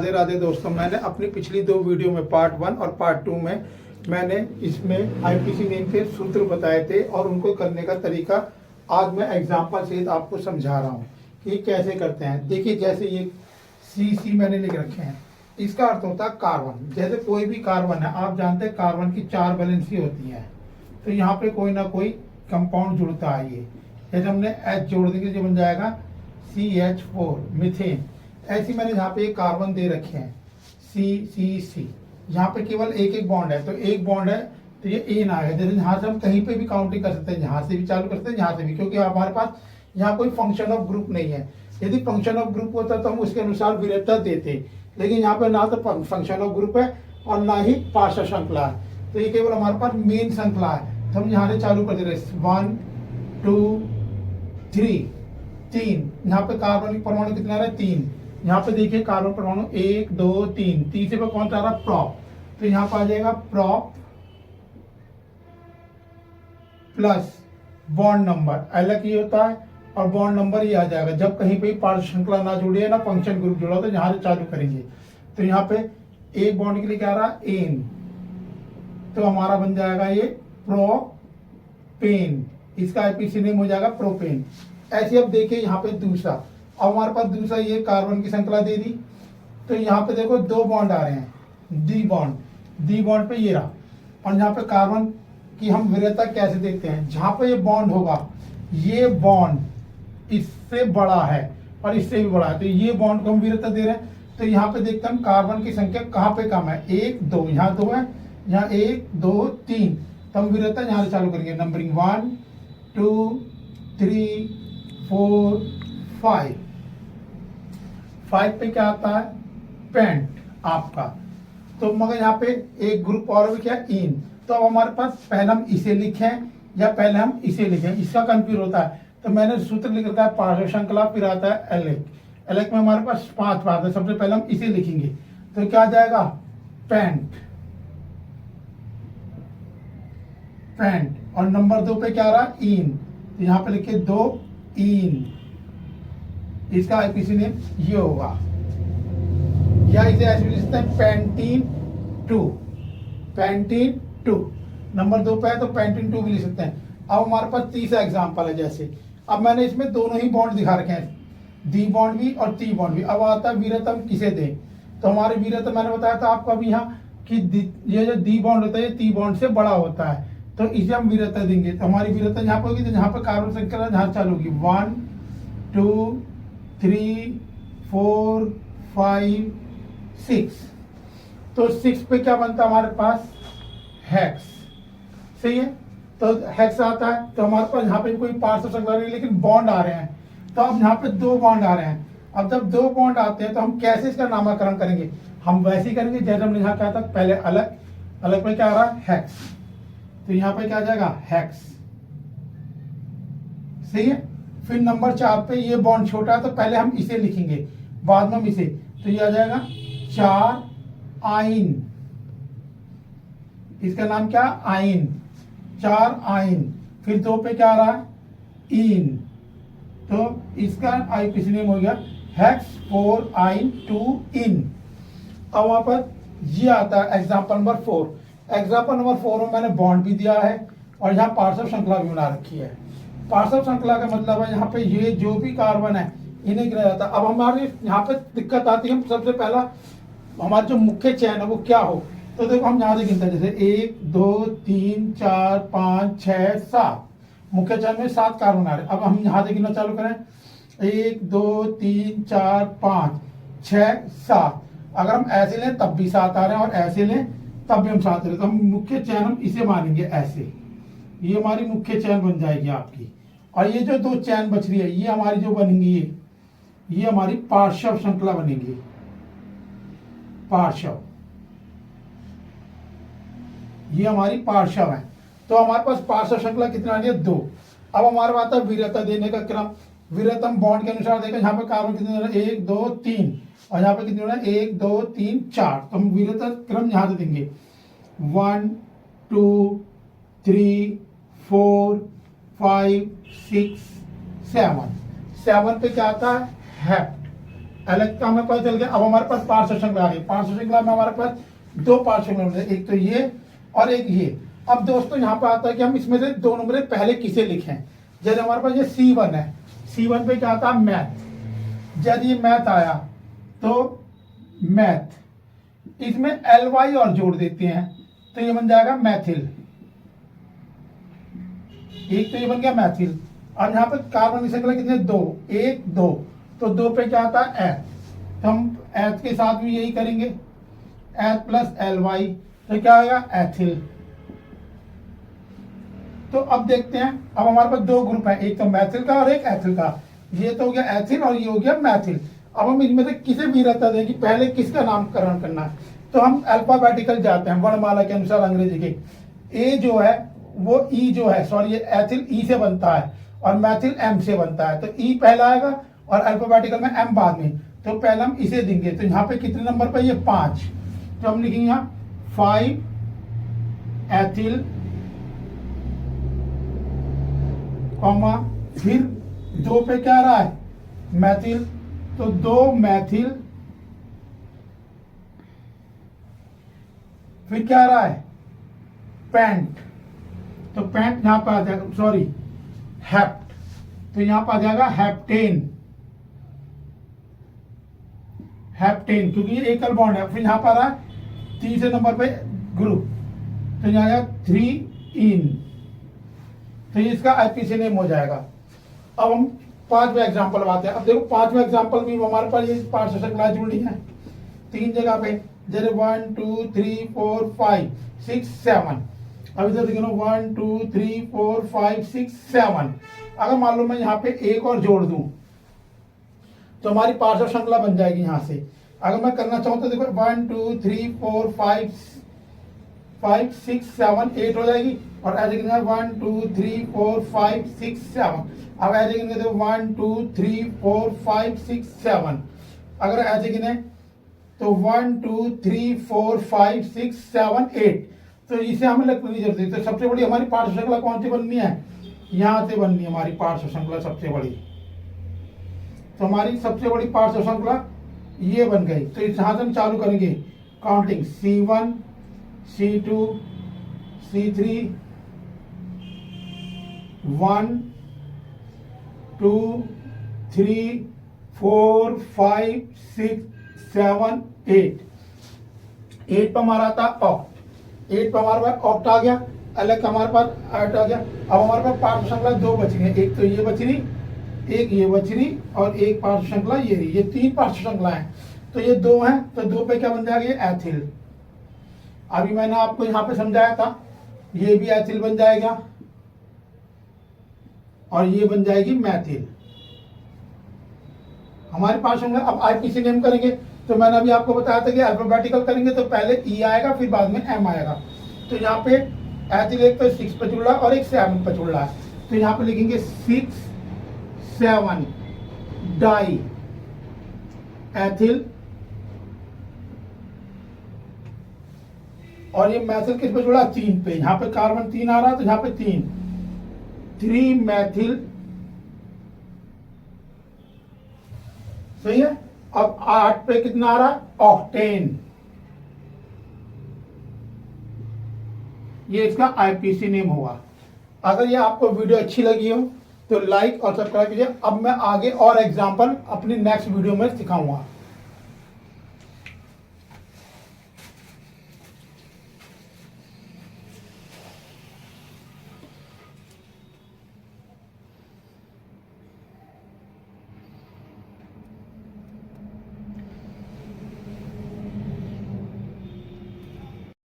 राधे राधे दोस्तों। मैंने अपनी पिछली दो वीडियो में पार्ट 1 और पार्ट 2 में मैंने इसमें आईपीसी नेम के सूत्र बताए थे और उनको करने का तरीका आज मैं एग्जांपल सहित आपको समझा रहा हूँ कि कैसे करते हैं। देखिए जैसे ये सी मैंने लिख रखे हैं, इसका अर्थ होता है कार्बन। जैसे कोई भी कार्बन है, आप जानते हैं कार्बन की 4 वैलेंसी होती है, तो यहाँ पे कोई ना कोई कंपाउंड जुड़ता है। ये जैसे हमने H जोड़ देंगे जो बन जाएगा CH4 मीथेन। ऐसी मैंने यहाँ पे एक कार्बन दे रखे हैं C यहाँ पे केवल एक बॉन्ड है, तो एक बॉन्ड है तो ये एन आएगा। जैसे यहाँ से हम कहीं पे भी काउंटिंग कर सकते हैं, यहाँ से भी चालू कर सकते हैं, यहाँ से भी, क्योंकि हमारे पास यहाँ कोई फंक्शन ऑफ ग्रुप नहीं है। यदि फंक्शन ऑफ ग्रुप होता तो हम उसके अनुसार विरेता देते, लेकिन यहाँ पे ना तो फंक्शन ऑफ ग्रुप है और ना ही पार्श्व श्रृंखला है, तो ये केवल हमारे पास मेन श्रृंखला है। तो हम यहाँ से चालू कर दे रहे 1 2 3 3। यहाँ पे कार्बन परमाणु कितना रहा है 3। यहाँ पे देखिए कार्बन परमाणु 1 2 3, तीसरे पे कौन सा आ रहा है प्रॉप, तो यहाँ पे आ जाएगा प्रॉप प्लस बॉन्ड नंबर अलग ही होता है और बॉन्ड नंबर ही आ जाएगा। जब कहीं पे पार्श्व श्रृंखला ना जुड़ी है ना फंक्शन ग्रुप जुड़ा, तो यहाँ से चालू करेंगे। तो यहाँ पे एक बॉन्ड के लिए क्या आ रहा है एन, तो हमारा बन जाएगा ये प्रोपेन, इसका आईपीसी नेम हो जाएगा प्रोपेन। ऐसे अब देखिए यहाँ पे दूसरा, अब हमारे पास दूसरा ये कार्बन की श्रृंखला दे दी, तो यहाँ पे देखो 2 बॉन्ड आ रहे हैं, डी बॉन्ड पे ये रहा। और यहाँ पे कार्बन की हम विरेता कैसे देखते हैं, जहाँ पे ये बॉन्ड होगा, ये बॉन्ड इससे बड़ा है और इससे भी बड़ा है, तो ये बॉन्ड को हम विरेता दे रहे हैं। तो यहाँ पे देखते हैं कार्बन की संख्या कहाँ पे कम है, 1 2, यहाँ 2 है, यहाँ 1 2 3, तो हम विरेता यहाँ से चालू करेंगे नंबरिंग 1 2 3 4 5। 5 पे क्या आता है पेंट आपका, तो मगर यहाँ पे एक ग्रुप और भी क्या इन। तो अब हमारे पास पहले हम इसे लिखें या पहले हम इसे लिखें, इसका कंफ्यूज होता है। तो मैंने सूत्र लिख रखा है पार्श्व श्रृंखला, फिर आता है एलेक में हमारे पास 5 बात है। सबसे पहले हम इसे लिखेंगे, तो क्या आ जाएगा पेंट, और नंबर 2 पे क्या आ रहा इन, तो यहाँ पे लिखे 2 इन, इसका आईपीसी नेम ये होगा, या इसे ऐसे लिख सकते हैं पेंटीन 2। नंबर 2 पे है तो पेंटीन 2 भी लिख सकते हैं। अब हमारे पास तीसरा एग्जांपल है, जैसे अब मैंने इसमें दोनों ही बॉन्ड दिखा रखे हैं, डी बॉन्ड भी और टी बॉन्ड भी। अब आता है विरतम किसे दें, तो हमारे विरतम मैंने बताया था आपको अभी यहाँ कि ये जो डी बॉन्ड होता है ये टी बॉन्ड से बड़ा होता है, तो इसे हम विरता देंगे। तो हमारी विरता यहाँ पे होगी, तो यहाँ पे कार्बन संख्या जहाँ चालू होगी 1 2 3 4 5 6। तो 6 पे क्या बनता है हमारे पास हेक्स, सही है। तो हेक्स आता है, तो हमारे पास यहाँ पे कोई पार्श्व श्रृंखला नहीं, लेकिन बॉन्ड आ रहे हैं। तो अब यहाँ पे 2 बॉन्ड आ रहे हैं। अब जब 2 बॉन्ड आते हैं तो हम कैसे इसका नामकरण करेंगे, हम वैसे ही करेंगे जैसे हमने यहाँ कहा था पहले अलग पे क्या आ रहा है हेक्स, तो यहाँ पे क्या आ जाएगा हेक्स, सही है। फिर नंबर 4 पे ये बॉन्ड छोटा है, तो पहले हम इसे लिखेंगे, बाद में हम इसे, तो ये आ जाएगा 4 आइन, इसका नाम क्या आइन, 4 आइन। फिर 2 पे क्या आ रहा है इन, तो इसका आईपीसी नेम हो गया हेक्स 4 आइन 2 इन। अब वहां पर ये आता है एग्जाम्पल नंबर 4। एग्जाम्पल नंबर 4 में मैंने बॉन्ड भी दिया है और यहाँ पार्श्व श्रृंखला भी बना रखी है। पार्श्व श्रृंखला का मतलब है यहाँ पे ये जो भी कार्बन है इन्हें गिना जाता है। अब हमारे यहाँ पे दिक्कत आती है, सबसे पहला हमारा जो मुख्य चयन है वो क्या हो, तो देखो हम यहाँ से गिनते हैं, जैसे 1 2 3 4 5 6 7, मुख्य चयन में 7 कार्बन आ रहे। अब हम यहाँ से गिनना चालू करें 1 2 3 4 5 6 7। अगर हम ऐसे लें तब भी 7 आ रहे हैं और ऐसे लें तब भी हम 7 रहे, तो हम मुख्य चयन हम इसे मानेंगे ऐसे, ये हमारी मुख्य चयन बन जाएगी आपकी। और ये जो 2 चयन बच रही है ये हमारी जो बनेंगी, ये हमारी पार्श्व श्रृंखला बनेगी, पार्श्व, ये हमारी पार्श्व है। तो हमारे पास पार्श्व श्रृंखला कितना आ रही है 2। अब हमारे पास है विरता देने का क्रम, विरतम बॉन्ड के अनुसार देखा, यहाँ पे कार्बन कितने 1 2 3 और यहाँ पे कितने होना 1 2 3 4, तो हम विरता क्रम यहाँ से देंगे 1 2 3 4 5 6 7। 7 पे क्या आता है हेप्ट, अलग का हमें पता चल गया। अब हमारे पास पार्श्व श्रृंखला आ गई। पार्श्व श्रृंखला में हमारे पास दो पार्श्व श्रृंखला, एक तो ये और एक ये। अब दोस्तों यहाँ पे आता है कि हम इसमें से दो नंबर पहले किसे लिखें। जैसे हमारे पास ये C1 है, C1 पे क्या आता है मैथ। जब ये मैथ आया तो मैथ, इसमें LY और जोड़ देते हैं तो ये बन जाएगा मैथिल। एक तो ये बन गया मैथिल। अब यहाँ पे कार्बन की संख्या कितने, 2, 1 2, तो 2 पे क्या आता है एथ, तो हम एथ के साथ भी यही करेंगे, एथ प्लस LY, तो क्या आएगा एथिल। तो अब देखते हैं, अब हमारे पास दो ग्रुप है, एक तो मैथिल का और एक एथिल का। ये तो हो गया एथिल और ये हो गया मैथिल। अब हम इनमें से किसे भी रहता दें कि पहले किसका नामकरण करना है, तो हम अल्फाबेटिकल जाते हैं वर्णमाला के अनुसार अंग्रेजी के। ए जो है वो ई जो है, सॉरी एथिल ई से बनता है और मैथिल एम से बनता है, तो ई पहला आएगा और अल्फाबेटिकल में एम बाद में। तो पहले हम इसे देंगे, तो यहाँ पे कितने नंबर पे, ये 5, तो हम लिखेंगे यहाँ 5 एथिल कॉमा, फिर 2 पे क्या आ रहा है मैथिल, तो 2 मैथिल, फिर क्या आ रहा है पेंट, तो पेंट यहां पर आ जाएगा, सॉरी हेप्ट, तो यहां पर आ जाएगा हेप्टेन, हेप्टेन क्योंकि ये एकल बॉन्ड है। फिर यहां पर आ रहा है तीसरे नंबर पे ग्रुप, तो यहां आएगा 3 इन, तो ये इसका आईपीसी नेम हो जाएगा। अब हम 5वें एग्जाम्पल आते हैं। अब देखो 5वें एग्जाम्पल में हमारे पास ये पार्श्व श्रृंखला जुड़ी है 3 जगह पे, जैसे 1 2 3 4 5 6 7। अब इधर देखो 1 2 3 4 5 6 7। अगर मान लो मैं यहाँ पे एक और जोड़ दूं तो हमारी पार्श्व श्रृंखला बन जाएगी यहाँ से। अगर मैं करना चाहूँ तो देखो 1 2 3 4 5 6 7 8 हो जाएगी, और ऐसे गिनना 1 2 3 4 5 6 7। अब ऐसे गिनने देखो 1 2 3 4 5 6 7। अगर ऐसे गिने तो 1 2 3 4 5 6 7 8, तो इसे हमें लगने की जरूरत है। तो सबसे बड़ी हमारी पार्श्व श्रृंखला कौन सी बननी है, यहाँ से बननी है हमारी पार्श्व श्रृंखला सबसे बड़ी। तो हमारी सबसे बड़ी पार्श्व श्रृंखला ये बन गई। तो इस यहाँ से हम चालू करेंगे काउंटिंग, C1 C2 C3 1 2 3 4 5 6 7 8। 8 पर हमारा आता ऑक्ट, 8 पर हमारे पास ऑक्ट आ गया, अलग हमारे पास 8 आ गया। अब हमारे पास पार्श्व श्रृंखला 2 बच गई, एक तो ये बच रही, एक ये बच रही, और एक पार्श्व श्रृंखला ये रही। ये 3 पार्श्व श्रृंखला है, तो ये 2 हैं, तो 2 पे क्या बन जाएगा, ये एथिल। अभी मैंने आपको यहाँ पे समझाया था, ये भी एथिल बन जाएगा और ये बन जाएगी मैथिल हमारे पास होंगे। अब आईपीसी नेम करेंगे, तो मैंने अभी आपको बताया था कि अल्फाबेटिकल करेंगे तो पहले ई आएगा फिर बाद में एम आएगा। तो यहाँ पे एथिल एक तो 6 पे जुड़ रहा है और एक 7 पे जुड़ रहा है, तो यहाँ पे लिखेंगे 6 7 डाई एथिल, और ये मैथिल किस पे जुड़ा, 3 पे। यहाँ पे कार्बन 3 आ रहा है तो यहाँ पे 3 मैथिल, सही है। अब 8 पे कितना आ रहा है, ऑक्टेन। ये इसका आईपीसी नेम होगा। अगर ये आपको वीडियो अच्छी लगी हो तो लाइक और सब्सक्राइब कीजिए। अब मैं आगे और एग्जांपल अपनी नेक्स्ट वीडियो में सिखाऊंगा।